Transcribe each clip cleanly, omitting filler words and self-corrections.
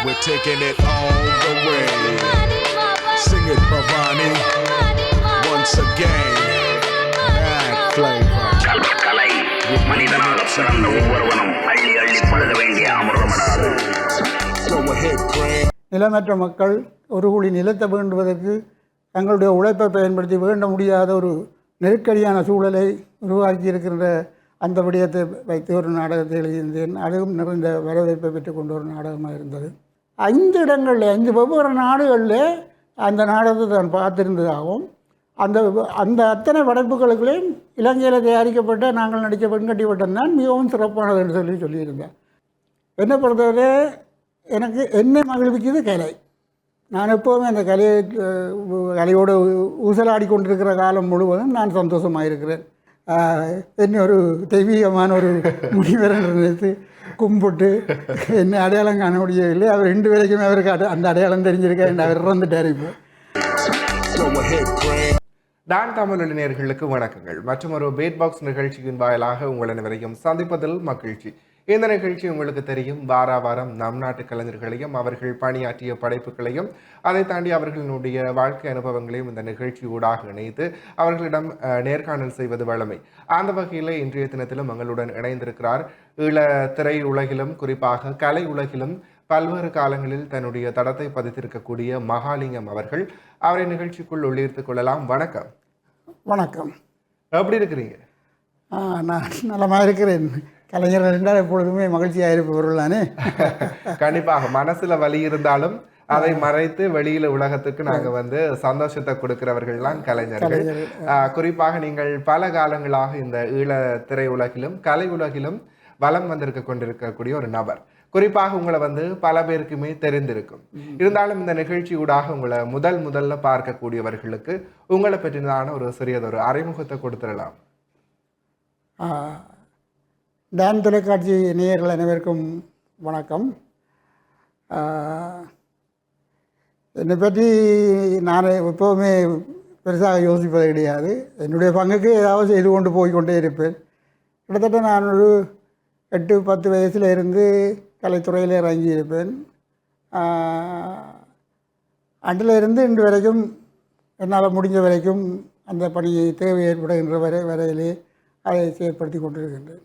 We're taking it all the way. Sing it, Bhavani. Once again. Mad flavor. கலை மனிதனாக பிறந்த ஒவ்வொருவனும் அள்ளி அள்ளி பழுத வேண்டிய அமிர்தமடாது. Go ahead, Greg. நிலமற்ற மக்கள் ஒரு குழி நிலத்தை வேண்டுவதற்கு தங்களுடைய உழைப்பை பயன்படுத்தி வேண்ட முடியாத ஒரு நெருக்கடியான சூழலை உருவாக்கி இருக்கின்ற அந்த விடயத்தை வைத்து ஒரு நாடகத்தை எழுதியிருந்தேன். அதுவும் நிறைந்த வரவேற்பை பெற்றுக்கொண்ட ஒரு நாடகமாக இருந்தது. 5 இடங்களில் 5 வெவ்வேறு நாடுகளில் அந்த நாடகத்தை நான் பார்த்திருந்ததாகவும் அந்த அத்தனை படைப்புகளுக்குள்ளேயும் இலங்கையில் தயாரிக்கப்பட்ட நாங்கள் நடித்த பெண்கட்டி வட்டம் தான் மிகவும் சிறப்பானது என்று சொல்லியிருந்தேன். என்னை பொறுத்தவரை எனக்கு என்னை மகிழ்விக்குது கலை. நான் எப்போவுமே அந்த கலையோடு ஊசலாடி கொண்டிருக்கிற காலம் முழுவதும் நான் சந்தோஷமாக இருக்கிறேன். என்னை ஒரு தெய்வீகமான ஒரு முனிவரை நினைத்து கும்பிட்டு என்னை அடையாளம் காண முடியவில்லை. அவர் 2 பேருக்குமே அவருக்கு அந்த அடையாளம் தெரிஞ்சிருக்கேன் என்று அவர் இறந்துட்டார். இப்போ நான் தமிழ் நேயர்களுக்கு வணக்கங்கள். மற்றும் ஒரு பேட் பாக்ஸ் நிகழ்ச்சியின் வாயிலாக உங்கள் அனைவரையும் சந்திப்பதில் மகிழ்ச்சி. இந்த நிகழ்ச்சி உங்களுக்கு தெரியும், வாரம் நம் நாட்டு கலைஞர்களையும் அவர்கள் பணியாற்றிய படைப்புகளையும் அதை தாண்டி அவர்களுடைய வாழ்க்கை அனுபவங்களையும் இந்த நிகழ்ச்சி ஊடாக இணைத்து அவர்களிடம் நேர்காணல் செய்வது வழமை. அந்த வகையில் இன்றைய தினத்திலும் எங்களுடன் இணைந்திருக்கிறார் ஈழ திரை உலகிலும் குறிப்பாக கலை உலகிலும் பல்வேறு காலங்களில் தன்னுடைய தடத்தை பதித்திருக்கக்கூடிய மகாலிங்கம் அவர்கள். அவரை நிகழ்ச்சிக்குள் உள்ளீர்த்துக் கொள்ளலாம். வணக்கம். வணக்கம். எப்படி இருக்கிறீங்க? நான் நலமாக இருக்கிறேன். கலைஞர்கள் என்றால் எப்பொழுதுமே மகிழ்ச்சியாக இருப்பவர்கள் தானே. கண்டிப்பாக மனசுல வலி இருந்தாலும் அதை மறைத்து வெளியில உலகத்துக்கு நாங்க சந்தோஷத்தை கொடுக்கிறவர்கள்லாம் கலைஞர்கள். குறிப்பாக நீங்கள் பல காலங்களாக இந்த ஈழ திரை உலகிலும் கலை உலகிலும் வலம் கொண்டிருக்கக்கூடிய ஒரு நபர். குறிப்பாக உங்களை பல பேருக்குமே தெரிந்திருக்கும். இருந்தாலும் இந்த நிகழ்ச்சியூடாக உங்களை முதல்ல பார்க்கக்கூடியவர்களுக்கு உங்களை பற்றினான ஒரு சிறியதொரு அறிமுகத்தை கொடுத்துடலாம். டான் தொலைக்காட்சி நேயர்கள் அனைவருக்கும் வணக்கம். என்னை பற்றி நான் எப்போவுமே பெருசாக யோசிப்பது கிடையாது. என்னுடைய பங்குக்கு ஏதாவது செய்து கொண்டு போய்கொண்டே இருப்பேன். கிட்டத்தட்ட நான் ஒரு 8-10 வயசில் இருந்து கலைத்துறையில் இறங்கி இருப்பேன். அன்றில் இருந்து இன்று வரைக்கும் என்னால் முடிஞ்ச வரைக்கும் அந்த பணியை தேவை ஏற்படுகின்ற வரையிலே அதை செயற்படுத்தி கொண்டிருக்கின்றேன்.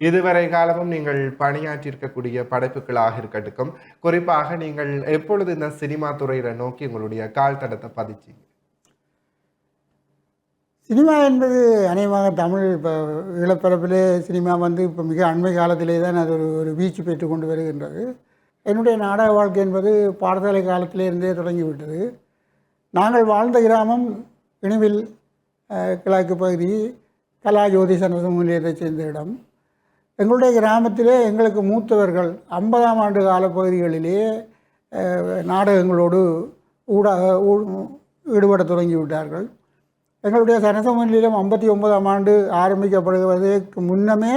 இதுவரை காலமும் நீங்கள் பணியாற்றியிருக்கக்கூடிய படைப்புகளாக இருக்கட்டும், குறிப்பாக நீங்கள் எப்பொழுது இந்த சினிமா துறையில நோக்கி உங்களுடைய கால் தடத்தை பதிச்சிங்க? சினிமா என்பது அநேகமாக தமிழ் இப்போ ஈழப்பரப்பிலே சினிமா இப்போ மிக அண்மை காலத்திலே தான் அது ஒரு வீச்சு பெற்று கொண்டு வருகின்றது. என்னுடைய நாடக வாழ்க்கை என்பது பாடசாலை காலத்திலேருந்தே தொடங்கிவிட்டது. நாங்கள் வாழ்ந்த கிராமம் இணுவில் கிழக்கு பகுதி கலாஜோதி சனசமூலியத்தைச் சேர்ந்த இடம். எங்களுடைய கிராமத்திலே எங்களுக்கு மூத்தவர்கள் 50ஆம் ஆண்டு காலப்பகுதிகளிலே நாடகங்களோடு ஈடுபட தொடங்கிவிட்டார்கள். எங்களுடைய சனசமூலியம் 59ஆம் ஆண்டு ஆரம்பிக்கப்படுவதற்கு முன்னமே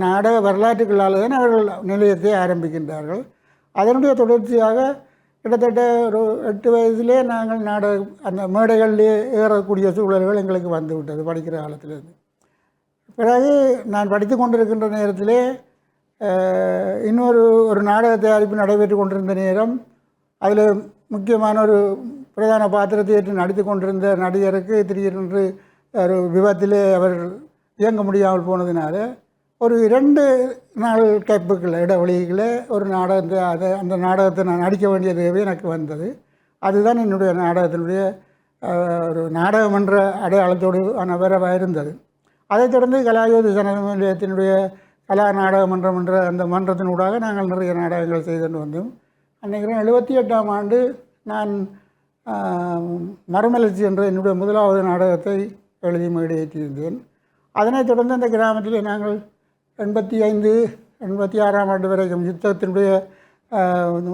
நாடக வரலாற்றுகளால் தான் அவர்கள் நிலையத்தை ஆரம்பிக்கின்றார்கள். அதனுடைய தொடர்ச்சியாக கிட்டத்தட்ட ஒரு 8 வயதிலே நாங்கள் அந்த மேடைகளிலே ஏறக்கூடிய சூழல்கள் எங்களுக்கு வந்துவிட்டது படிக்கிற காலத்திலேருந்து. பிறகு நான் படித்து கொண்டிருக்கின்ற நேரத்திலே ஒரு நாடக தயாரிப்பு நடைபெற்று கொண்டிருந்த நேரம், அதில் முக்கியமான ஒரு பிரதான பாத்திரத்தை ஏற்று நடித்து கொண்டிருந்த நடிகருக்கு திடீரென்று ஒரு விபத்திலே அவர் இயங்க முடியாமல் போனதினால ஒரு 2 நாள் கேப்புக்கள் இடைவெளிகளில் ஒரு நாடகத்தை அந்த நாடகத்தை நான் நடிக்க வேண்டிய தேவை எனக்கு வந்தது. அதுதான் என்னுடைய நாடகத்தினுடைய ஒரு நாடகம் என்ற அடையாளத்தோடு வரவாக இருந்தது. அதைத் தொடர்ந்து கலாஜோதி சனநிலையத்தினுடைய கலா நாடக மன்றம் என்ற அந்த மன்றத்தினூடாக நாங்கள் நிறைய நாடகங்கள் செய்துட்டு வந்தோம். அன்றைக்கு 78ஆம் ஆண்டு நான் மறுமலர்ச்சி என்ற என்னுடைய முதலாவது நாடகத்தை எழுதி மேடையேற்றியிருந்தேன். அதனைத் தொடர்ந்து அந்த கிராமத்தில் நாங்கள் 85-86ஆம் ஆண்டு வரைக்கும் யுத்தத்தினுடைய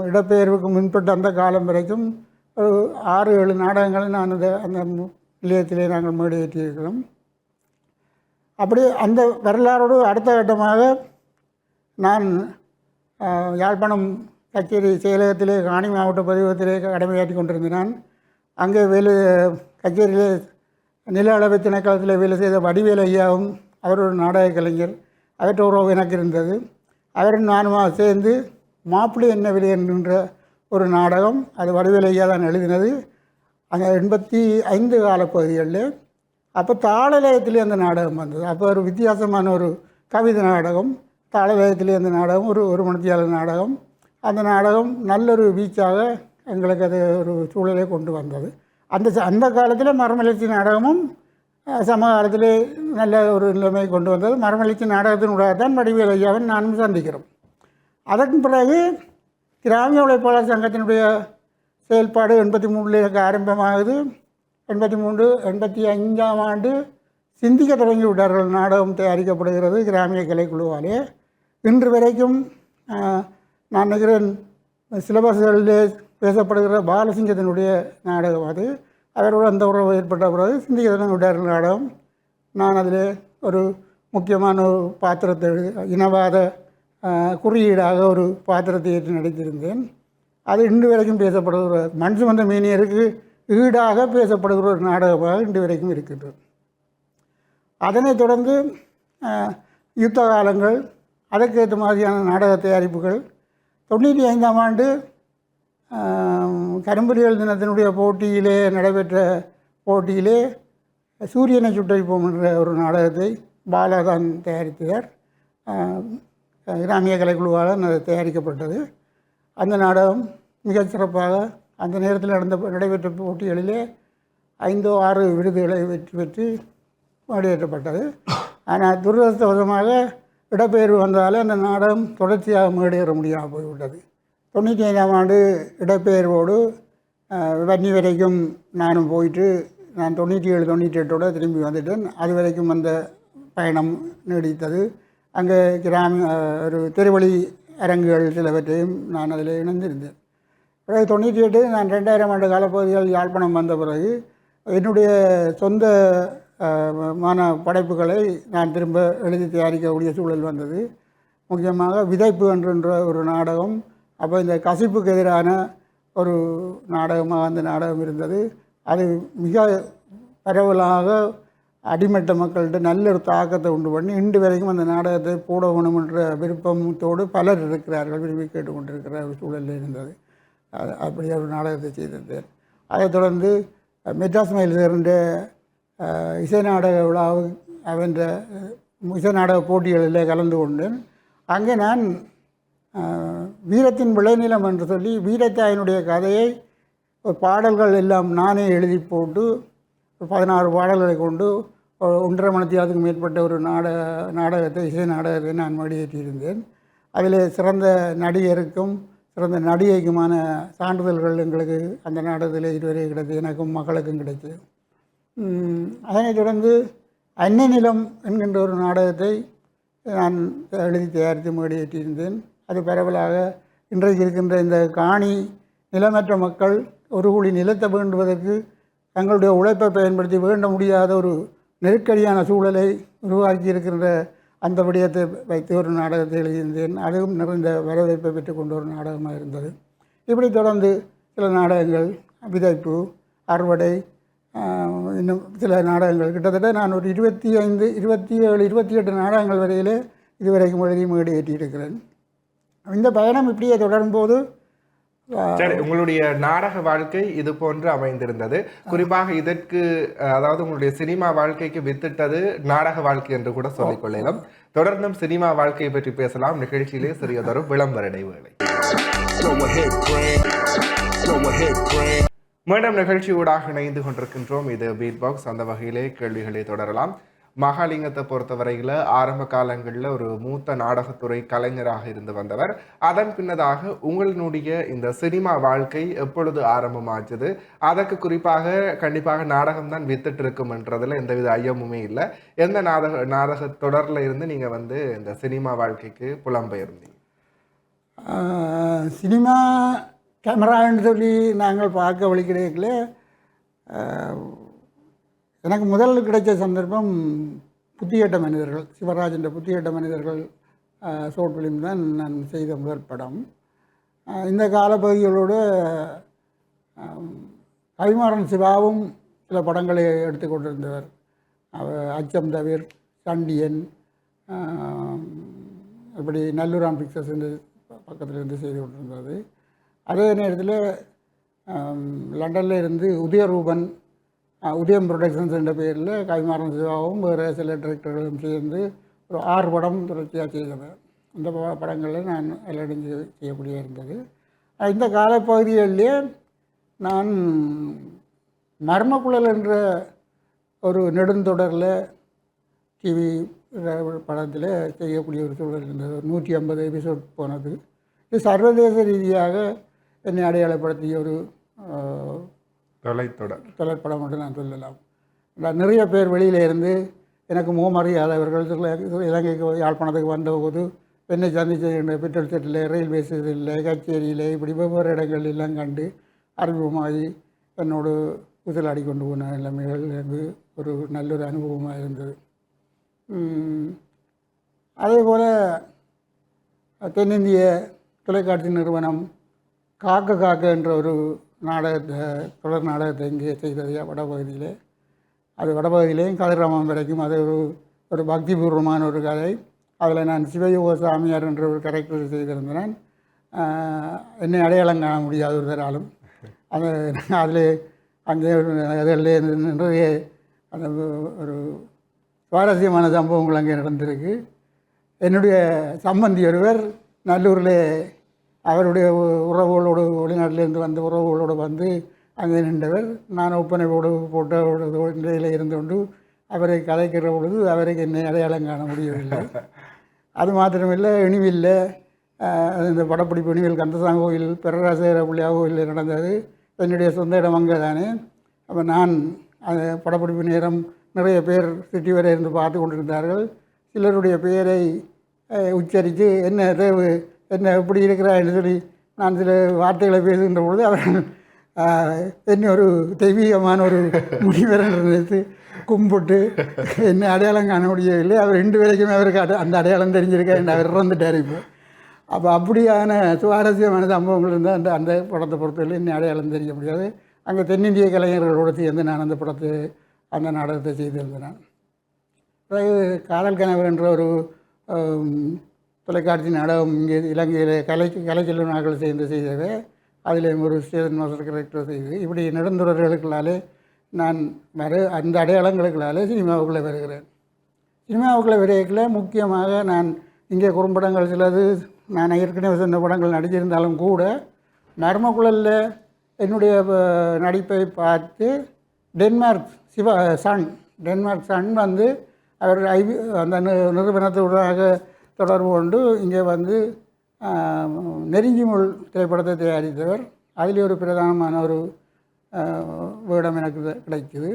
இடப்பெயர்வுக்கு முன்பட்ட அந்த காலம் வரைக்கும் ஒரு 6-7 நாடகங்களை நான் அந்த நிலையத்திலே நாங்கள் மேடையேற்றியிருக்கிறோம். அப்படி அந்த வரலாறோடு அடுத்த கட்டமாக நான் யாழ்ப்பாணம் கச்சேரி செயலகத்திலே காணி மாவட்ட பதிவகத்திலே கடமையாற்றி கொண்டிருந்தேன். அங்கே கச்சேரியிலே நில அளவு திணைக்களத்தில் வேலை செய்த வடிவேல் ஐயாவும் அவர் ஒரு நாடக கலைஞர், அவற்ற உறவு எனக்கு இருந்தது. அவரும் நானுமாக சேர்ந்து மாப்பிள்ளை என்ன விலை என்கின்ற ஒரு நாடகம். அது வடிவேலு ஐயா தான் எழுதினது. அந்த 85 காலப்பகுதிகளில் அப்போ தாளலயத்திலே அந்த நாடகம் வந்தது. அப்போ ஒரு வித்தியாசமான ஒரு கவிதை நாடகம். தாளலயத்திலே அந்த நாடகம் ஒரு மணித்தியாளர் நாடகம். அந்த நாடகம் நல்லொரு வீச்சாக எங்களுக்கு அது ஒரு சூழலை கொண்டு வந்தது. அந்த காலத்தில் மரமலர்ச்சி நாடகமும் சமகாலத்திலே நல்ல ஒரு நிலைமை கொண்டு வந்தது. மரமலர்ச்சி நாடகத்தினுடைய தான் வடிவேலு ஐயாவை நானும் சந்திக்கிறோம். அதற்கு பிறகு கிராமிய உழைப்பாளர் சங்கத்தினுடைய செயல்பாடு 83 ஆரம்பமாகுது. 85ஆம் ஆண்டு சிந்திக்க தொடங்கி விட்டார்கள். நாடகம் தயாரிக்கப்படுகிறது கிராமிய கலைக்குழுவாலே. இன்று வரைக்கும் நான் நினைக்கிறேன் சிலபஸ்களிலே பேசப்படுகிற பாலசிங்கத்தினுடைய நாடகம் அது. அவரோடு அந்த உறவு ஏற்பட்ட பிறகு சிந்திக்க தொடங்கி விட்டார்கள் நாடகம். நான் அதில் ஒரு முக்கியமான ஒரு பாத்திரத்தை இனவாத குறியீடாக ஒரு பாத்திரத்தை ஏற்று நடித்திருந்தேன். அது இன்று வரைக்கும் பேசப்படுகிற மண் சுமந்த மேனியருக்கு ஈடாக பேசப்படுகிற ஒரு நாடகமாக இன்று வரைக்கும் இருக்கின்றது. அதனைத் தொடர்ந்து யுத்த காலங்கள், அதற்கேற்ற மாதிரியான நாடக தயாரிப்புகள். 95ஆம் ஆண்டு கரும்புலிகள் தினத்தினுடைய போட்டியிலே நடைபெற்ற போட்டியிலே சூரியனை சுட்டரிப்போம் என்ற ஒரு நாடகத்தை பாலா தான் தயாரித்தார். கிராமிய கலைக்குழுவால் தயாரிக்கப்பட்டது. அந்த நாடகம் மிகச் சிறப்பாக அந்த நேரத்தில் நடைபெற்ற போட்டிகளிலே 5 or 6 விருதுகளை வெற்றி பெற்று மேடையேற்றப்பட்டது. ஆனால் துரதிருஷ்டவசமாக இடப்பெயர்வு வந்தாலே அந்த நாடகம் தொடர்ச்சியாக மேடையேற முடியாமல் போய்விட்டது. 95ஆம் ஆண்டு இடப்பெயர்வோடு வன்னி வரைக்கும் நானும் போயிட்டு நான் 97, 98 திரும்பி வந்துட்டேன். அது வரைக்கும் அந்த பயணம் நீடித்தது. அங்கே ஒரு தெருவழி அரங்குகள் சிலவற்றையும் நான் அதில் இணைந்திருந்தேன். பிறகு 98 நான் 2000ஆம் ஆண்டு காலப்பகுதிகள் யாழ்ப்பாணம் வந்த பிறகு என்னுடைய சொந்த படைப்புகளை நான் திரும்ப எழுதி தயாரிக்கக்கூடிய சூழல் வந்தது. முக்கியமாக விதைப்பு என்ற ஒரு நாடகம். அப்போ இந்த கசிப்புக்கு எதிரான ஒரு நாடகமாக அந்த நாடகம் இருந்தது. அது மிக பரவலாக அடிமட்ட மக்கள்கிட்ட நல்ல ஒரு தாக்கத்தை உண்டு பண்ணி இன்று வரைக்கும் அந்த நாடகத்தை போட வேணும் என்ற விருப்பத்தோடு பலர் இருக்கிறார்கள், விரும்பி கேட்டுக்கொண்டிருக்கிற ஒரு சூழலில் இருந்தது. அப்படி ஒரு நாடகத்தை செய்திருந்தேன். அதைத் தொடர்ந்து மெட்ராஸ் மயில்சேர்ந்த இசை நாடக விழாவு அவன்ற இசை நாடக போட்டிகளில் கலந்து கொண்டேன். அங்கே நான் வீரத்தின் விளைநிலம் என்று சொல்லி வீரத்தாயினுடைய கதையை பாடல்கள் எல்லாம் நானே எழுதி போட்டு 16 பாடல்களை கொண்டு 1.5 மணித்தியாலத்துக்கு மேற்பட்ட ஒரு நாடகத்தை இசை நாடகத்தை நான் வெளியேற்றியிருந்தேன். அதில் சிறந்த நடிகருக்கும் சிறந்த நடிகைக்குமான சான்றிதழ்கள் எங்களுக்கு அந்த நாடகத்தில் இதுவரை கிடைத்தது. எனக்கும் மகளுக்கும் கிடைத்தது. அதனைத் தொடர்ந்து அன்னை நிலம் என்கின்ற ஒரு நாடகத்தை நான் எழுதி தயாரித்து மேடையேற்றியிருந்தேன். அது பரவலாக இன்றைக்கு இருக்கின்ற இந்த காணி நிலமற்ற மக்கள் ஒரு குழி நிலத்தை வேண்டுவதற்கு தங்களுடைய உழைப்பை பயன்படுத்தி வேண்ட முடியாத ஒரு நெருக்கடியான சூழலை உருவாக்கி இருக்கின்ற அந்த விடயத்தை வைத்து ஒரு நாடகத்தை எழுதியிருந்தேன். அதுவும் நிறைந்த வரவேற்பை பெற்றுக்கொண்ட ஒரு நாடகமாக இருந்தது. இப்படி தொடர்ந்து சில நாடகங்கள், விதைப்பு, அறுவடை, இன்னும் சில நாடகங்கள், கிட்டத்தட்ட நான் ஒரு 25, 27, 28 நாடகங்கள் வரையிலே இதுவரைக்கும் எழுதி மேடையேற்றியிருக்கிறேன். இந்த பயணம் இப்படியே தொடரும்போது சரி, உங்களுடைய நாடக வாழ்க்கை இது போன்று அமைந்திருந்தது. குறிப்பாக இதற்கு அதாவது உங்களுடைய சினிமா வாழ்க்கைக்கு வித்திட்டது நாடக வாழ்க்கை என்று கூட சொல்லிக் கொள்ளலாம். தொடர்ந்தும் சினிமா வாழ்க்கையை பற்றி பேசலாம். நிகழ்ச்சியிலே சிறியதொரு விளம்பர இடைவேளை. மீண்டும் நிகழ்ச்சி ஊடாக இணைந்து கொண்டிருக்கின்றோம். இது பீட் பாக்ஸ். அந்த வகையிலே கேள்விகளை தொடரலாம். மகாலிங்கத்தை பொறுத்தவரையில் ஆரம்ப காலங்களில் ஒரு மூத்த நாடகத்துறை கலைஞராக இருந்து வந்தவர். அதன் பின்னதாக உங்களுடைய இந்த சினிமா வாழ்க்கை எப்பொழுது ஆரம்பமாச்சது? அதற்கு குறிப்பாக கண்டிப்பாக நாடகம் தான் வித்துட்டு இருக்கும்ன்றதுல எந்தவித ஐயமுமே இல்லை. எந்த நாடக தொடரில் இருந்து நீங்கள் இந்த சினிமா வாழ்க்கைக்கு புலம்பெயர்ந்தீங்க? சினிமா கேமரான்னு சொல்லி நாங்கள் பார்க்க வழி கிடைக்கல. எனக்கு முதல்ல கிடைச்ச சந்தர்ப்பம் புத்திகட்ட மனிதர்கள், சிவராஜன் புத்திகட்ட மனிதர்கள் ஷார்ட் ஃபிலிம் தான் நான் செய்த முதல் படம். இந்த காலப்பகுதிகளோடு கவிமாறன் சிவாவும் சில படங்களை எடுத்து கொண்டிருந்தவர். அச்சம் தவிர, சண்டியன், இப்படி நல்லூரான் பிக்சர்ஸ் பக்கத்தில் இருந்து செய்து கொண்டிருந்தது. அதே நேரத்தில் லண்டனில் இருந்து உதயரூபன் உதயம் ப்ரொடக்ஷன்ஸ் என்ற பேரில் கைமாறன் சிவாவும் வேறு சில டிரெக்டர்களும் சேர்ந்து ஒரு 6 படம் தொடர்ச்சியாக செய்தது. இந்த படங்களில் நான் எல்லடைஞ்சு செய்யக்கூடிய இருந்தது. இந்த காலப்பகுதிகளிலே நான் மர்மக்குழல் என்ற ஒரு நெடுந்தொடரில் டிவி படத்தில் செய்யக்கூடிய ஒரு சூழல் இருந்தது. 150 எபிசோட் போனது. இது சர்வதேச ரீதியாக என்னை அடையாளப்படுத்திய ஒரு தொலைப்படம் என்று நான் சொல்லலாம். நிறைய பேர் வெளியில் இருந்து எனக்கு முகமறியாதவர்கள் இலங்கைக்கு யாழ்ப்பாணத்துக்கு வந்தபோது என்னை சந்தித்த பெட்ரோல் செட்டில், ரயில்வே ஸ்டேஷனில், கச்சேரியில், இப்படி வெவ்வேறு இடங்கள் எல்லாம் கண்டு அறிமுகமாகி என்னோடு ஊசலாடி கொண்டு போன நிலைமைகள் எனக்கு ஒரு நல்லொரு அனுபவமாக இருந்தது. அதே போல் தென்னிந்திய தொலைக்காட்சி நிறுவனம் காக்க என்ற ஒரு நாடகத்தை, தொடர் நாடகத்தை இங்கே செய்தது வடபகுதியில். அது வடபகுதியிலேயும் கதிராமம் வரைக்கும் அது ஒரு பக்திபூர்வமான ஒரு கதை. அதில் நான் சிவயோக சாமியார் என்ற ஒரு கேரக்டர் செய்திருந்தேன். என்னை அடையாளம் காண முடியாத ஒரு தராலும் அது அதில் அங்கே அதில் நிறைய அந்த ஒரு சுவாரஸ்யமான சம்பவங்கள் அங்கே நடந்திருக்கு. என்னுடைய சம்பந்தி ஒருவர் நல்லூரில் அவருடைய உறவுகளோடு, வெளிநாட்டிலேருந்து வந்த உறவுகளோடு வந்து அங்கே நின்றவர். நான் ஒப்பனையோடு போட்ட நிலையில் இருந்து கொண்டு அவரை கதைக்கிற பொழுது அவருக்கு என்னை அடையாளம் காண முடியவில்லை. அது மாத்திரமில்லை, இனிவில் இந்த படப்பிடிப்பு இனிவில் கந்தசாமி கோயில் பெரராசேர பிள்ளையா கோயிலில் நடந்தது. என்னுடைய சொந்த இடம் அங்கே தானே. அப்போ நான் அந்த படப்பிடிப்பு நேரம் நிறைய பேர் சிட்டி வரை இருந்து பார்த்து கொண்டிருந்தார்கள். சிலருடைய பெயரை உச்சரித்து என்ன தேவு, என்ன எப்படி இருக்கிறான்னு சொல்லி நான் சில வார்த்தைகளை பேசுகின்ற பொழுது அவர்கள் என்ன ஒரு தெய்வீகமான ஒரு முனிவரன் நினைத்து கும்பிட்டு என்ன அடையாளம் காண முடியவில்லை. அவர் 2 பேருக்குமே அவருக்கு அந்த அடையாளம் தெரிஞ்சிருக்கா என்று அவர் இறந்துட்டார். அப்போ அப்படியான சுவாரஸ்யமான சம்பவங்கள் இருந்தால் அந்த படத்தை பொறுத்தவரை என்ன அடையாளம் தெரிய முடியாது. அங்கே தென்னிந்திய கலைஞர்களோடு சேர்ந்து நான் அந்த நாடகத்தை செய்திருந்தேன். பிறகு காதல் கனவு என்ற ஒரு தொலைக்காட்சி நாடகம் இங்கே இலங்கையில் கலைச்செல்லும் நாட்கள் சேர்ந்து செய்தவை. அதில் ஒரு ஸ்டேஷன் மாஸ்டர் கேரக்டர் செய்து இப்படி நெடுந்துறர்களுக்களாலே நான் அந்த அடையாளங்களுக்களாலே சினிமாவுக்குள்ளே வருகிறேன். சினிமாவுக்குள்ளே வரையில முக்கியமாக நான் இங்கே குறும்படங்கள் சிலது நான் ஏற்கனவே சொன்ன படங்கள் நடிச்சிருந்தாலும் கூட மர்மக்குழலில் என்னுடைய நடிப்பை பார்த்து டென்மார்க் சன் வந்து அவர் அந்த நிறுவனத்தோடாக தொடர்பு கொண்டு இங்கே வந்து நெருங்கிமுள் திரைப்படத்தை தயாரித்தவர். அதில் ஒரு பிரதானமான ஒரு வேடம் எனக்கு கிடைக்குது.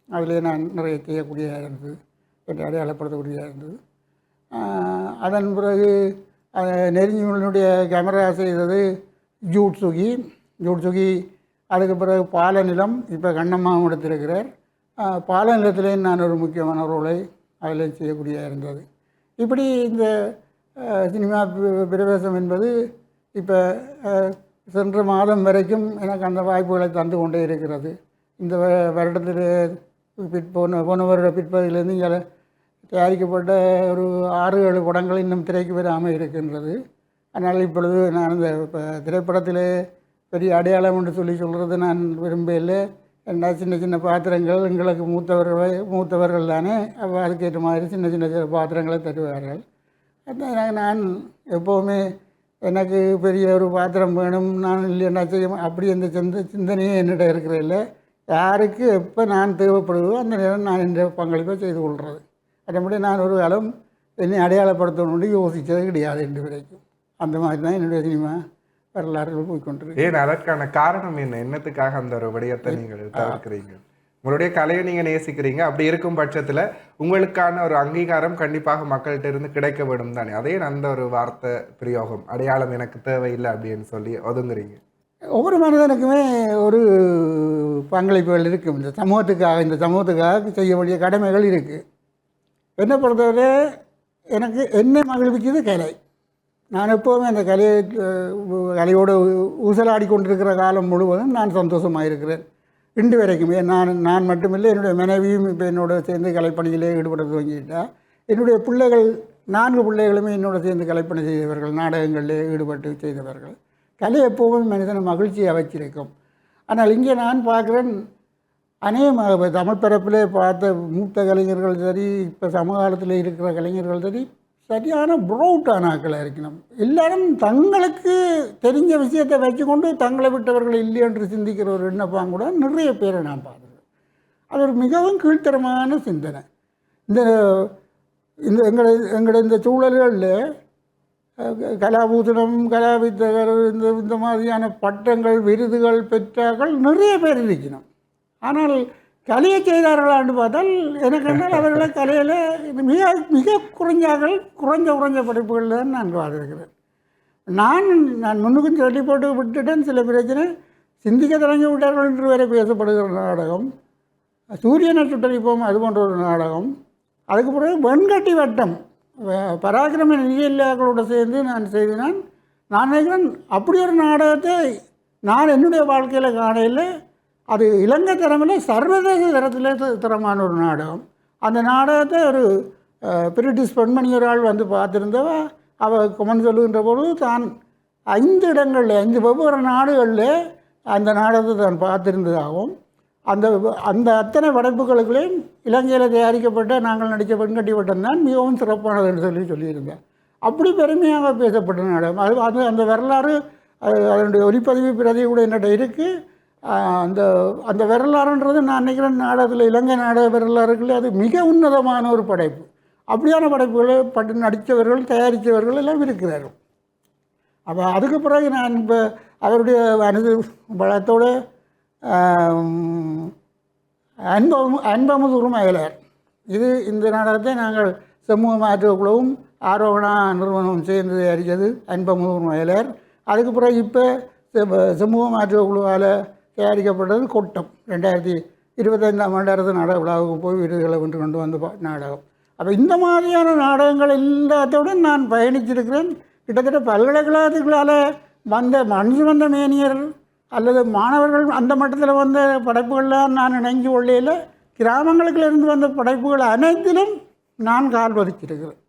அதிலே நான் நிறைய செய்யக்கூடியதாக இருந்தது, என்னை அடையாளப்படுத்தக்கூடியதாக இருந்தது. அதன் பிறகு நெருங்கிமுள்ளுடைய கேமரா செய்தது ஜூட் சுகி. அதுக்கு பிறகு பாலநிலம், இப்போ கண்ணம்மாவும் எடுத்திருக்கிறார். பாலநிலத்திலே நான் ஒரு முக்கியமான ரோலை அதில் செய்யக்கூடியதாக இருந்தது. இப்படி இந்த சினிமா பிரவேசம் என்பது இப்போ சென்ற மாதம் வரைக்கும் எனக்கு அந்த வாய்ப்புகளை தந்து கொண்டே இருக்கிறது. இந்த வருடத்தில் போன வருட பிற்பகுதியிலேருந்து இங்கே தயாரிக்கப்பட்ட ஒரு 6-7 படங்கள் இன்னும் திரைக்கு வராமல் இருக்கின்றது. அதனால் இப்பொழுது நான் இந்த திரைப்படத்தில் பெரிய அடையாளம் என்று சொல்கிறது நான் விரும்பவில்லை. என்ன சின்ன பாத்திரங்கள் எங்களுக்கு மூத்தவர்கள் தானே, அதுக்கேற்ற மாதிரி சின்ன பாத்திரங்களை தருவார்கள். நான் எப்போவுமே எனக்கு பெரிய ஒரு பாத்திரம் வேணும், நான் இல்லைன்னா செய்ய அப்படி அந்த சிந்தனையே என்னிடம் இருக்கிறதில்ல. யாருக்கு எப்போ நான் தேவைப்படுவதோ அந்த நேரம் நான் என்ற பங்களிப்பை செய்து கொள்வது. அதன்படி நான் ஒரு காலம் என்னை அடையாளப்படுத்தணும்னு யோசித்தது கிடையாது என்று வரைக்கும். அந்த மாதிரி தான் என்னுடைய சினிமா வரலாறுகள் போய்கொண்டிருக்கு. ஏன் அதற்கான காரணம் என்ன? என்னத்துக்காக அந்த ஒரு விடயத்தை நீங்கள் தவிர்க்கிறீங்க? உங்களுடைய கலையை நீங்கள் நேசிக்கிறீங்க. அப்படி இருக்கும் பட்சத்தில் உங்களுக்கான ஒரு அங்கீகாரம் கண்டிப்பாக மக்கள்கிட்ட இருந்து கிடைக்க வேண்டும் தானே. அதே அந்த ஒரு வார்த்தை பிரயோகம், அடையாளம் எனக்கு தேவையில்லை அப்படின்னு சொல்லி ஒதுங்குறீங்க. ஒவ்வொரு மனிதனுக்குமே ஒரு பங்களிப்புகள் இருக்கும். இந்த சமூகத்துக்காக செய்ய வேண்டிய கடமைகள் இருக்குது. என்னை பொறுத்தவரை எனக்கு என்ன மகிழ்விக்குது கலை. நான் எப்போவுமே அந்த கலையோடு ஊசலாடி கொண்டிருக்கிற காலம் முழுவதும் நான் சந்தோஷமாக இருக்கிறேன். இன்று வரைக்குமே நான் மட்டுமில்லை, என்னுடைய மனைவியும் இப்போ என்னோட சேர்ந்து கலைப்பணியிலே ஈடுபட துவங்கிட்டால். என்னுடைய பிள்ளைகள் 4 பிள்ளைகளுமே என்னோட சேர்ந்து கலைப்பணி செய்தவர்கள், நாடகங்களில் ஈடுபட்டு செய்தவர்கள். கலை எப்போவுமே மனிதனை மகிழ்ச்சியாக வச்சிருக்கும். ஆனால் இங்கே நான் பார்க்குறேன், அநேகமாக இப்போ தமிழ் பரப்பிலே பார்த்த மூத்த கலைஞர்கள் சரி, இப்போ சமகாலத்தில் இருக்கிற கலைஞர்கள் சரி, சரியான ப்ரௌட்டான ஆக்களாக இருக்கணும். எல்லாரும் தங்களுக்கு தெரிஞ்ச விஷயத்தை வச்சுக்கொண்டு தங்களை விட்டவர்கள் இல்லை என்று சிந்திக்கிற ஒரு எண்ணப்பாங்க கூட நிறைய பேரை நான் பார்க்குறேன். அது ஒரு மிகவும் கீழ்த்தரமான சிந்தனை. இந்த இந்த எங்களை இந்த சூழல்களில் கலாபூசணம், கலாவித்தகர், இந்த மாதிரியான பட்டங்கள், விருதுகள் பெற்றார்கள் நிறைய பேர் இருக்கணும். ஆனால் கலையை செய்தார்களான்னு பார்த்தால் எனக்கு என்றால் அவர்களை கலையில் மிக மிக குறைஞ்ச படைப்புகளில் தான் நான் பார்த்துருக்கிறேன். நான் முன்னுக்கும் சொல்லி போட்டு விட்டுட்டேன். சில பிரச்சனை சிந்திக்க தொடங்கி விட்டார்கள் என்று வரை பேசப்படுகிற நாடகம், சூரியனை சுட்டரிப்போம் அது போன்ற ஒரு நாடகம். அதுக்கு பிறகு வெண்கட்டி வட்டம், பராக்கிரம நிதியில்லாக்களோடு சேர்ந்து நான் செய்தினான். நான் நினைக்கிறேன் அப்படி ஒரு நாடகத்தை நான் என்னுடைய வாழ்க்கையில் காணையில் அது இலங்கை தரமில் சர்வதேச தரத்தில் தரமான ஒரு நாடகம். அந்த நாடகத்தை ஒரு பிரிட்டிஷ் பெண்மணி ஒரு ஆள் வந்து பார்த்துருந்தவ, அவள் கொமன் சொல்லுகின்ற பொழுது தான் 5 இடங்களில் 5 வெவ்வேறு நாடுகளில் அந்த நாடகத்தை தான் பார்த்துருந்ததாகவும், அந்த அத்தனை படைப்புகளுக்குள்ளேயும் இலங்கையில் தயாரிக்கப்பட்ட நாங்கள் நடித்த வெண்கட்டி வட்டம் தான் மிகவும் சிறப்பானது என்று சொல்லியிருந்தேன். அப்படி பெருமையாக பேசப்பட்ட நாடகம். அது அந்த வரலாறு, அதனுடைய ஒலிப்பதிவு பிரதி கூட என்னட்ட இருக்குது. அந்த வரலாறுன்றது நான் நினைக்கிறேன் நாடகத்தில், இலங்கை நாடக வரலாறுகளில் அது மிக உன்னதமான ஒரு படைப்பு. அப்படியான படைப்புகளை நடித்தவர்கள், தயாரித்தவர்கள் எல்லாம் இருக்கிறார்கள். அப்போ அதுக்கு பிறகு நான் இப்போ அவருடைய பலத்தோடு அன்பமுதூரும் அயலார், இந்த நாடகத்தை நாங்கள் சமூக மாற்ற குழுவும் ஆரோகணா நிறுவனமும் சேர்ந்து தயாரித்தது அன்பமுதூரும் அயலார். அதுக்கு பிறகு இப்போ சமூக மாற்ற குழுவால் தயாரிக்கப்பட்டது கொட்டம். 2025ஆம் ஆண்டு அரசு நாடக விழாவுக்கு போய் விருதுகளை வென்று கொண்டு வந்த நாடகம். அப்போ இந்த மாதிரியான நாடகங்கள் எல்லாத்தோடும் நான் பயணிச்சிருக்கிறேன். கிட்டத்தட்ட பல்கலைக்கழகத்துக்களால் வந்த மேனியர் அல்லது மாணவர்கள் அந்த மட்டத்தில் வந்த படைப்புகள்லாம் நான் இணைஞ்சு கொள்ளையில் கிராமங்களுக்கிலிருந்து வந்த படைப்புகள் அனைத்திலும் நான் கால் பதிச்சிருக்கிறேன்.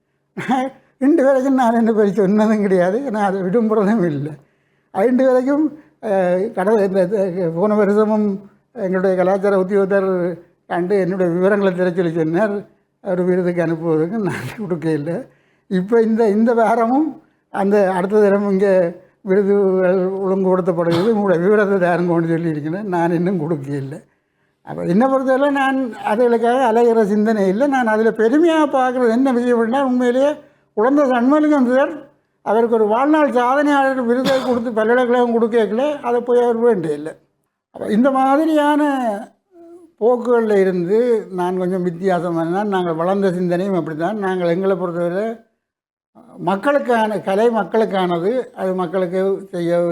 இன்று வரைக்கும் நான் என்ன பேர் சொன்னதும் கிடையாது, நான் அதை விடும்புறதும் இல்லை. இன்று வரைக்கும் இந்த போன வருஷமும் எங்களுடைய கலாச்சார உத்தியோகத்தர் கண்டு என்னுடைய விவரங்களை திரைச்சொல்லி சொன்னார். ஒரு விருதுக்கு அனுப்புவதற்கு நான் கொடுக்க இல்லை. இப்போ இந்த வாரமும் அந்த அடுத்த தினம் இங்கே விருதுகள் ஒழுங்குபடுத்தப்படுகிறது, உங்களுடைய விவரத்தை யாரும் கொண்டு சொல்லியிருக்கிறேன். நான் இன்னும் கொடுக்க இல்லை. அப்போ என்னை பொறுத்தவரை நான் அதுகளுக்காக அலைகிற சிந்தனை இல்லை. நான் அதில் பெருமையாக பார்க்குறது என்ன விஷயம் அப்படின்னா, உண்மையிலேயே குழந்தை சண்முகம் சார் அவருக்கு ஒரு வாழ்நாள் சாதனையாளர் விருதை கொடுத்து பல்கலைக்கழகம் கொடுக்கல, அதை போய் அவர் வேண்டியில்லை. அப்போ இந்த மாதிரியான போக்குகளில் இருந்து நான் கொஞ்சம் வித்தியாசமான, நாங்கள் வளர்ந்த சிந்தனையும் அப்படி தான். நாங்கள் எங்களை பொறுத்தவரை மக்களுக்கான கலை மக்களுக்கானது, அது மக்களுக்கு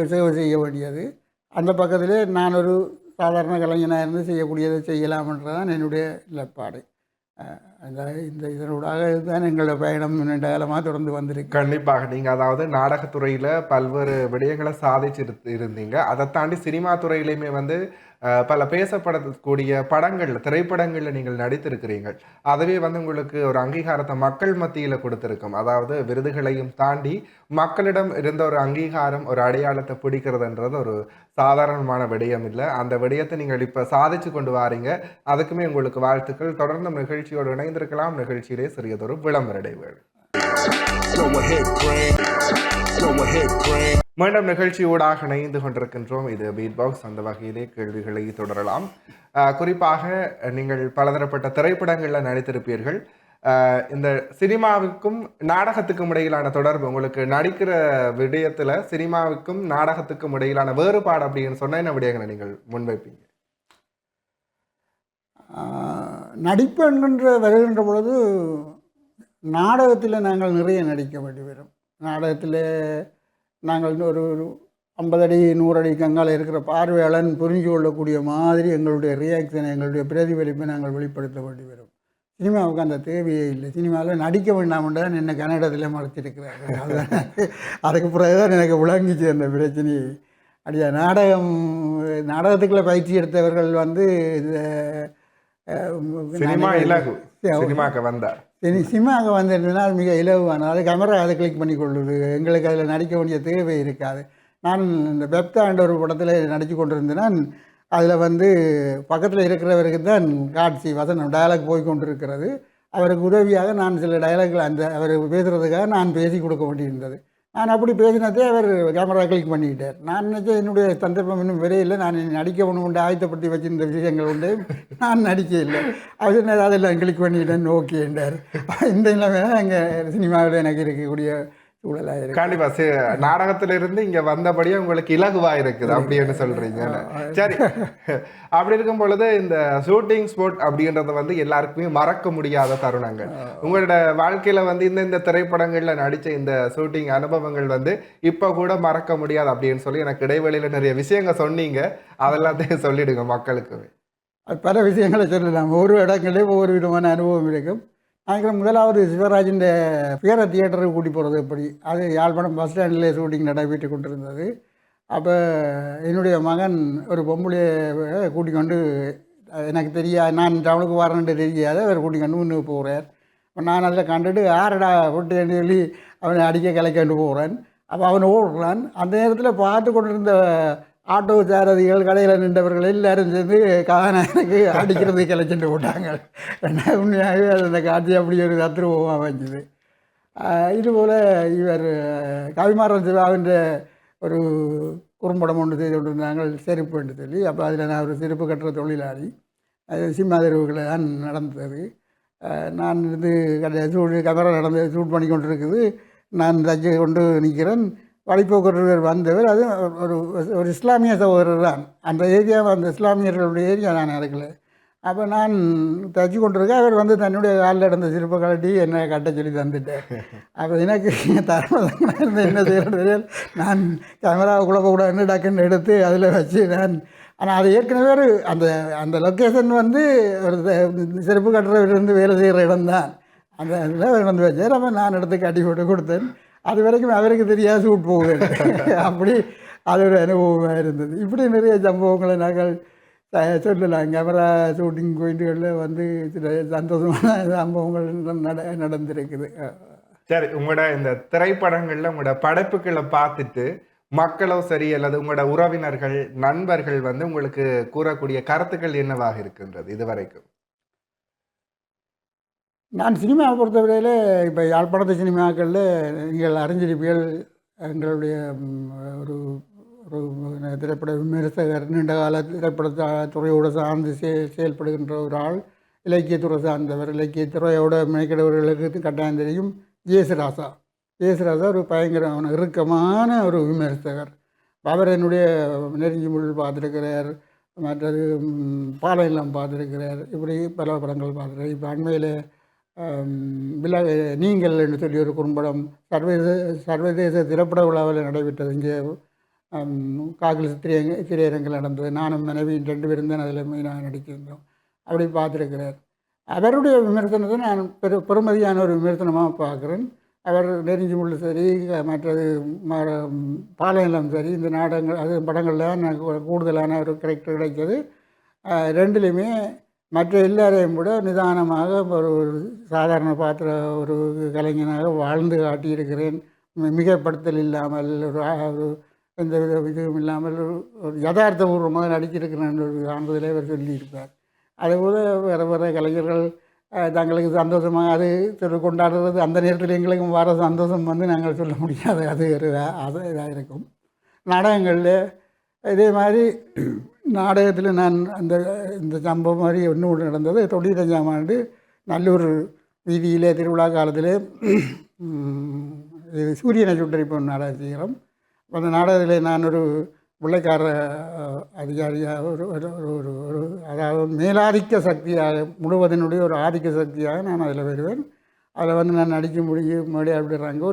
சேவை செய்ய வேண்டியது. அந்த பக்கத்திலே நான் ஒரு சாதாரண கலைஞனாக இருந்து செய்யக்கூடியதை செய்யலாம்ன்றதான் என்னுடைய நிலைப்பாடு. இதனூடாக தான் எங்களோட பயணம் நீண்ட காலமாக தொடர்ந்து வந்திருக்கு. கண்டிப்பாக நீங்கள் அதாவது நாடகத்துறையில் பல்வேறு விடயங்களை சாதிச்சு இருந்தீங்க. அதை தாண்டி சினிமா துறையிலையுமே பல பேசப்படக்கூடிய படங்களில், திரைப்படங்களில் நீங்கள் நடித்திருக்கிறீர்கள். அதுவே உங்களுக்கு ஒரு அங்கீகாரத்தை மக்கள் மத்தியில் கொடுத்துருக்கும். அதாவது விருதுகளையும் தாண்டி மக்களிடம் இருந்த ஒரு அங்கீகாரம், ஒரு அடையாளத்தை பிடிக்கிறதுன்றது ஒரு சாதாரணமான விடயம் இல்லை. அந்த விடயத்தை நீங்கள் இப்போ சாதிச்சு கொண்டு வாரீங்க. அதுக்குமே உங்களுக்கு வாழ்த்துக்கள். தொடர்ந்து நிகழ்ச்சியோடு இணைந்திருக்கலாம். நிகழ்ச்சியிலே சிறியதொரு விளம்பர இடைவேளை. மீண்டும் நிகழ்ச்சியோடாக இணைந்து கொண்டிருக்கின்றோம். இது பீட் பாக்ஸ். அந்த வகையிலே கேள்விகளை தொடரலாம். குறிப்பாக நீங்கள் பலதரப்பட்ட திரைப்படங்களில் நடித்திருப்பீர்கள். இந்த சினிமாவுக்கும் நாடகத்துக்கும் இடையிலான தொடர்பு, உங்களுக்கு நடிக்கிற விடயத்தில் சினிமாவுக்கும் நாடகத்துக்கும் இடையிலான வேறுபாடு அப்படின்னு சொன்ன என்ன விடயங்களை நீங்கள் முன்வைப்பீங்க? நடிப்பு என்கின்ற வருகின்ற பொழுது நாடகத்தில் நாங்கள் நிறைய நடிக்க வேண்டி வரும். நாடகத்தில் நாங்கள் ஒரு 50 அடி 100 அடி கங்கால் இருக்கிற பார்வையாளன் புரிஞ்சு கொள்ளக்கூடிய மாதிரி எங்களுடைய ரியாக்ஷனை, எங்களுடைய பிரதிபலிப்பை நாங்கள் வெளிப்படுத்த வேண்டி வரும். சினிமாவுக்கு அந்த தேவையே இல்லை. சினிமாவில் நடிக்க வேண்டாம்னு தான் என்னை கன்னடத்தில் மறைச்சிருக்கிறார்கள். அதுதான் அதுக்கு பிறகு தான் எனக்கு விளங்கிச்சு அந்த பிரச்சனையை. அப்படியா நாடகத்துக்குள்ளே பயிற்சி எடுத்தவர்கள் சினிமாவுக்கு வந்திருந்ததுன்னா அது மிக இலவான அது கேமரா அதை கிளிக் பண்ணி கொள்ளுது, எங்களுக்கு அதில் நடிக்க வேண்டிய தேவை இருக்காது. நான் இந்த பெப்தான்ற ஒரு படத்தில் நடித்து கொண்டிருந்தேன்னா அதில் வந்து பக்கத்தில் இருக்கிறவருக்கு தான் காட்சி வசனம் டயலாக் போய் கொண்டிருக்கிறது. அவருக்கு உதவியாக நான் சில டயலாக்கள் அந்த அவர் பேசுகிறதுக்காக நான் பேசி கொடுக்க வேண்டியிருந்தது. நான் அப்படி பேசினதே அவர் கேமரா கிளிக் பண்ணிக்கிட்டார். நான் நினச்சேன் என்னுடைய சந்தர்ப்பம் இன்னும் விரையில், நான் நடிக்க ஒன்று உண்டு ஆயத்தப்படுத்தி வச்சிருந்த விஷயங்கள் உண்டு, நான் நடிக்க இல்லை. அவர் அதெல்லாம் கிளிக் பண்ணிக்கிட்டேன்னு ஓகேன்றார். இந்த நிலைமை அங்கே சினிமாவில் எனக்கு இருக்கக்கூடிய சூழலாக இருக்குது. கண்டிப்பா நாடகத்திலிருந்து இங்க வந்தபடியே உங்களுக்கு இலகுவா இருக்குது அப்படின்னு சொல்றீங்க. சரி, அப்படி இருக்கும் பொழுது இந்த ஷூட்டிங் ஸ்பாட் அப்படின்றத வந்து எல்லாருக்குமே மறக்க முடியாத தருணங்கள். உங்களோட வாழ்க்கையில வந்து இந்த திரைப்படங்கள்ல நடிச்ச இந்த ஷூட்டிங் அனுபவங்கள் வந்து இப்ப கூட மறக்க முடியாது அப்படின்னு சொல்லி எனக்கு இடைவெளியில நிறைய விஷயங்கள் சொன்னீங்க. அதெல்லாத்தையும் சொல்லிடுங்க மக்களுக்கு. பல விஷயங்களை சொல்லலாம். ஒவ்வொரு இடங்களையும் ஒவ்வொரு விதமான அனுபவம் இருக்கும். அதுக்கு முதலாவது சிவராஜின் பேர தியேட்டருக்கு கூட்டி போகிறது எப்படி, அது யாழ்ப்பாணம் பஸ் ஸ்டாண்டில் ஷூட்டிங் நடைபெற்று கொண்டிருந்தது. அப்போ என்னுடைய மகன் ஒரு பொம்பளையை கூட்டி கொண்டு, எனக்கு தெரியாது, நான் டவுனுக்கு வரேன்ட்டு தெரியாது, அவர் கூட்டி கொண்டு முன்னுக்கு போகிறார். இப்போ நான் அதில் கண்டுட்டு ஆறடா விட்டுன்னு சொல்லி அவனை அடிக்க கலைக்கண்டு போகிறேன். அப்போ அவன் ஓடுறான். அந்த நேரத்தில் பார்த்து கொண்டிருந்த ஆட்டோ சாரதிகள், கடையில் நின்றவர்கள் எல்லாரும் சேர்ந்து கதாநாயகனுக்கு அடிக்கிறது கிளச்சிட்டு போட்டாங்க. உண்மையாகவே அது அந்த காட்சி அப்படி ஒரு தத்ரூபமாக அமைஞ்சுது. இதுபோல் இவர் கவிமாறன் சிவாவின் ஒரு குறும்படம் ஒன்று செய்து கொண்டிருந்தாங்க, செருப்பு என்று சொல்லி. அப்போ அதில் நான் ஒரு செருப்பு கட்டுற தொழிலாளி. அது சினிமா தெருவுகளை தான் நடந்தது. நான் இது கேமரா ஷூட் பண்ணி கொண்டு இருக்குது. நான் தச்சு கொண்டு நிற்கிறேன். வழிபோக்குவரர் வந்தவர், அது ஒரு இஸ்லாமிய சகோதரர் தான். அந்த ஏரியா, அந்த இஸ்லாமியர்களுடைய ஏரியா நான் இருக்கல. அப்போ நான் தச்சு கொண்டிருக்கேன். அவர் வந்து தன்னுடைய காலில் இருந்த சிறப்பை கழட்டி என்னை கட்ட சொல்லி தந்துட்டார். அப்போ எனக்கு தரமாக இருந்து என்ன செய்யறது, நான் கேமராவுக்குள்ளே கூடாதுன்னு டக்குன்னு எடுத்து அதில் வச்சு ஆனால் அது ஏற்கனவே ஒரு அந்த லொக்கேஷன் வந்து ஒரு சிறப்பு கட்டுறவர்லேருந்து வேலை செய்கிற இடம்தான். அந்த இதில் வந்து வச்சார். அப்போ நான் எடுத்து கட்டி போட்டு கொடுத்தேன். அது வரைக்கும் அவருக்கு தெரியாது ஷூட் போகுது. அப்படி அது ஒரு அனுபவமாக இருந்தது. இப்படி நிறைய சம்பவங்களை நாங்கள் சொல்லலாம். கேமரா ஷூட்டிங் பாயிண்ட்டுகளில் வந்து சில சந்தோஷமான சம்பவங்கள் நடந்திருக்குது. சரி, உங்களோட இந்த திரைப்படங்களில் உங்களோட படைப்புகளை பார்த்துட்டு மக்களோ சரி அல்லது உங்களோட உறவினர்கள், நண்பர்கள் வந்து உங்களுக்கு கூறக்கூடிய கருத்துக்கள் என்னவாக இருக்கின்றது இதுவரைக்கும்? நான் சினிமாவை பொறுத்தவரையில் இப்போ யாழ்ப்பாணத்து சினிமாக்களில் நீங்கள் அறிஞ்சிருப்பீர்கள், எங்களுடைய ஒரு ஒரு திரைப்பட விமர்சகர், நீண்ட கால திரைப்பட துறையோடு சார்ந்து செயல்படுகின்ற ஒரு ஆள், இலக்கியத்துறை சார்ந்தவர், இலக்கியத்துறையோட மெனக்கிடவர்களுக்கு கட்டாயம் தெரியும், ஜேசு ராசா. ஜேசு ராசா ஒரு பயங்கரமான இறுக்கமான ஒரு விமர்சகர். அவர் என்னுடைய நெருங்கி முள் பார்த்துருக்கிறார், மற்றது பாலையெல்லாம் பார்த்துருக்கிறார், இப்படி பல படங்கள் பார்த்துருக்கார். இப்போ அண்மையில் நீங்கள் என்று சொல்லி ஒரு குறும்படம் சர்வதேச திரைப்பட விழாவில் நடைபெற்றது. இங்கே காகில் திரையரங்கில் நடந்தது. நானும் மனைவியும் 2 பேரும் தான் அதில் மெயினாக நடிச்சிருந்தோம். அப்படி பார்த்துருக்கிறார். அவருடைய விமர்சனத்தை நான் பெருமதியான ஒரு விமர்சனமாக பார்க்குறேன். அவர் நெருங்கி முள்ளு சரி, மற்றது பாலைநிலம் சரி, இந்த நாடகங்கள் அது படங்களில் எனக்கு கூடுதலான ஒரு கேரக்டர் கிடைச்சது. 2லையுமே மற்ற எல்லாரையும் விட நிதானமாக ஒரு சாதாரண பாத்திர ஒரு கலைஞனாக வாழ்ந்து காட்டியிருக்கிறேன். மிகைப்படுத்தல் இல்லாமல், ஒரு எந்த வித இதுவும் இல்லாமல் ஒரு யதார்த்தபூர்வமாக நடிச்சிருக்கிறேன் ஒரு சான்றிதழை அவர் சொல்லியிருப்பார். அதுபோல் வேறு கலைஞர்கள் தங்களுக்கு சந்தோஷமாக அது கொண்டாடுறது, அந்த நேரத்தில் எங்களுக்கும் வர சந்தோஷம் வந்து நாங்கள் சொல்ல முடியாது. அது ஒரு இதாக இருக்கும். நாடகங்களில் இதே மாதிரி நாடகத்தில் நான் இந்த சம்பவம் மாதிரி ஒன்று நடந்தது. 95ஆம் ஆண்டு நல்லூர் வீதியிலே திருவிழா காலத்தில் சூரியனை சுட்டரிப்பு நாடகம் செய்கிறோம். அந்த நாடகத்தில் நான் ஒரு வெள்ளைக்கார அதிகாரியாக ஒரு அதாவது மேலாதிக்க சக்தியாக, முழுவதனுடைய ஒரு ஆதிக்க சக்தியாக நான் அதில் வருவேன். அதில் வந்து நான் நடிக்க முன்னாடி அப்படிறாங்க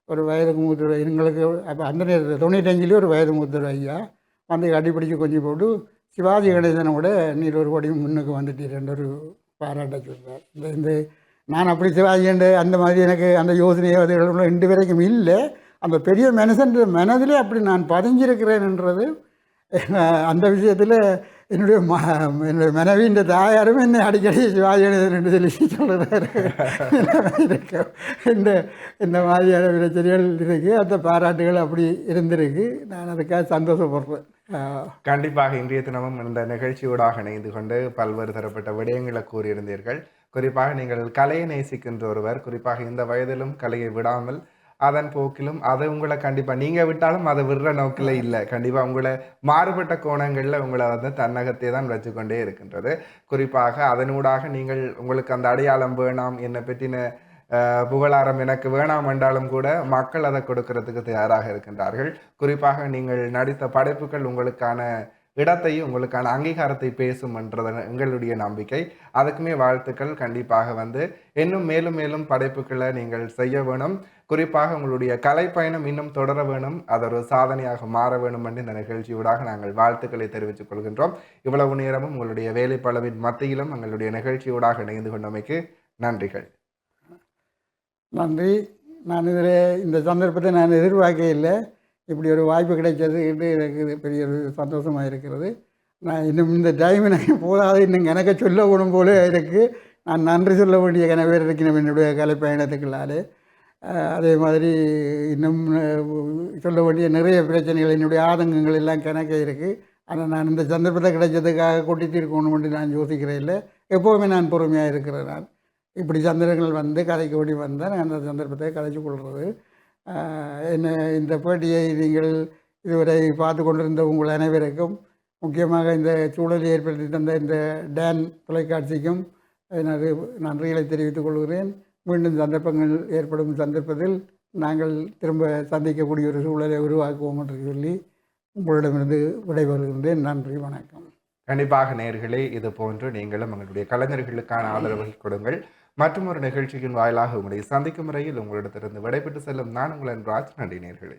ஒரு வயது மூத்தர் எங்களுக்கு. அப்போ அந்த நேரத்தில் 95லேயே ஒரு வயது மூத்தர் ஐயா வந்து கட்டிப்பிடிக்க கொஞ்சம் போட்டு, சிவாஜி கணேசனை விட நீர் ஒரு படி முன்னுக்கு வந்துட்டீர் ஒரு பாராட்ட சொல்கிறார். இந்த நான் அப்படி சிவாஜிண்டு அந்த மாதிரி எனக்கு அந்த யோசனையோ அது இன்று வரைக்கும் இல்லை. அந்த பெரிய மனுஷன் மனதிலே அப்படி நான் பதிஞ்சிருக்கிறேன்ன்றது அந்த விஷயத்தில் என்னுடைய மனைவியின் தாயாரும் என்னை அடிக்கடி சிவாஜி கணேசன் என்று சொல்லி சொல்கிறாரு. இந்த மாதிரியான பிரச்சனைகள் இருக்குது, அந்த பாராட்டுகள் அப்படி இருந்திருக்கு. நான் அதுக்காக சந்தோஷப்படுறேன். கண்டிப்பாக இன்றைய தினமும் இந்த நிகழ்ச்சியோடாக இணைந்து கொண்டு பல்வேறு தரப்பட்ட விடயங்களை கூறியிருந்தீர்கள். குறிப்பாக நீங்கள் கலையை நேசிக்கின்ற ஒருவர், குறிப்பாக இந்த வயதிலும் கலையை விடாமல் அதன் போக்கிலும் அதை உங்களை கண்டிப்பாக நீங்கள் விட்டாலும் அதை விடுற நோக்கில் இல்லை. கண்டிப்பாக உங்களை மாறுபட்ட கோணங்களில் உங்களை தன்னகத்தை தான் வச்சுக்கொண்டே இருக்கின்றது. குறிப்பாக அதனூடாக நீங்கள் உங்களுக்கு அந்த அடையாளம் வேணாம், என்னை பற்றின புகழாரம் எனக்கு வேணாம் என்றாலும் கூட மக்கள் அதை கொடுக்கறதுக்கு தயாராக இருக்கின்றார்கள். குறிப்பாக நீங்கள் நடித்த படைப்புகள் உங்களுக்கான இடத்தையும் உங்களுக்கான அங்கீகாரத்தை பேசும் என்றது எங்களுடைய நம்பிக்கை. அதுக்குமே வாழ்த்துக்கள். கண்டிப்பாக இன்னும் மேலும் மேலும் படைப்புகளை நீங்கள் செய்ய வேணும். குறிப்பாக உங்களுடைய கலைப்பயணம் இன்னும் தொடர வேணும், அது ஒரு சாதனையாக மாற வேணும் என்று இந்த நிகழ்ச்சியூடாக நாங்கள் வாழ்த்துக்களை தெரிவித்துக் கொள்கின்றோம். இவ்வளவு நேரமும் உங்களுடைய வேலைப்பளவின் மத்தியிலும் எங்களுடைய நிகழ்ச்சியூடாக இணைந்து கொண்டமைக்கு நன்றிகள். நன்றி. நான் இதில் இந்த சந்தர்ப்பத்தை நான் எதிர்பார்க்க இல்லை. இப்படி ஒரு வாய்ப்பு கிடைச்சது என்று எனக்கு பெரிய ஒரு சந்தோஷமாக இருக்கிறது. நான் இன்னும் இந்த டைம் எனக்கு போதாது, இன்னும் எனக்கு சொல்ல வேணும் போல இருக்குது. நான் நன்றி சொல்ல வேண்டிய கனவேர் இருக்கணும் என்னுடைய கலைப்பயணத்துக்குள்ளாலே. அதே மாதிரி இன்னும் சொல்ல வேண்டிய நிறைய பிரச்சனைகள், என்னுடைய ஆதங்கங்கள் எல்லாம் கணக்கே இருக்குது. ஆனால் நான் இந்த சந்தர்ப்பத்தை கிடைச்சதுக்காக கொட்டிட்டு இருக்கணும்னு நான் யோசிக்கிறேன் இல்லை. எப்போவுமே நான் பொறுமையாக இருக்கிறேன். நான் இப்படி சந்தர்ப்பங்கள் கதைக்கு ஓடி வந்தால் நான் அந்த சந்தர்ப்பத்தை கதைச்சு கொள்வது. என்ன இந்த பேட்டியை நீங்கள் இதுவரை பார்த்து கொண்டிருந்த உங்கள் அனைவருக்கும், முக்கியமாக இந்த சூழலை ஏற்படுத்தி தந்த இந்த டான் தொலைக்காட்சிக்கும் எனது நன்றிகளை தெரிவித்துக் கொள்கிறேன். மீண்டும் சந்தர்ப்பங்கள் ஏற்படும் சந்தர்ப்பத்தில் நாங்கள் திரும்ப சந்திக்கக்கூடிய ஒரு சூழலை உருவாக்குவோம் என்று சொல்லி உங்களிடமிருந்து விடைபெறுகின்றேன். நன்றி, வணக்கம். கண்டிப்பாக நேயர்களே, இது போன்று நீங்களும் எங்களுடைய கலைஞர்களுக்கான ஆதரவை கொடுங்கள். மற்றும் ஒரு நிகழ்ச்சியின் வாயிலாக உங்களை சந்திக்கும் முறையில் உங்களிடத்திலிருந்து விடைபெற்று செல்லும் நான் உங்கள் ராஜ். நன்றி நேயர்களே.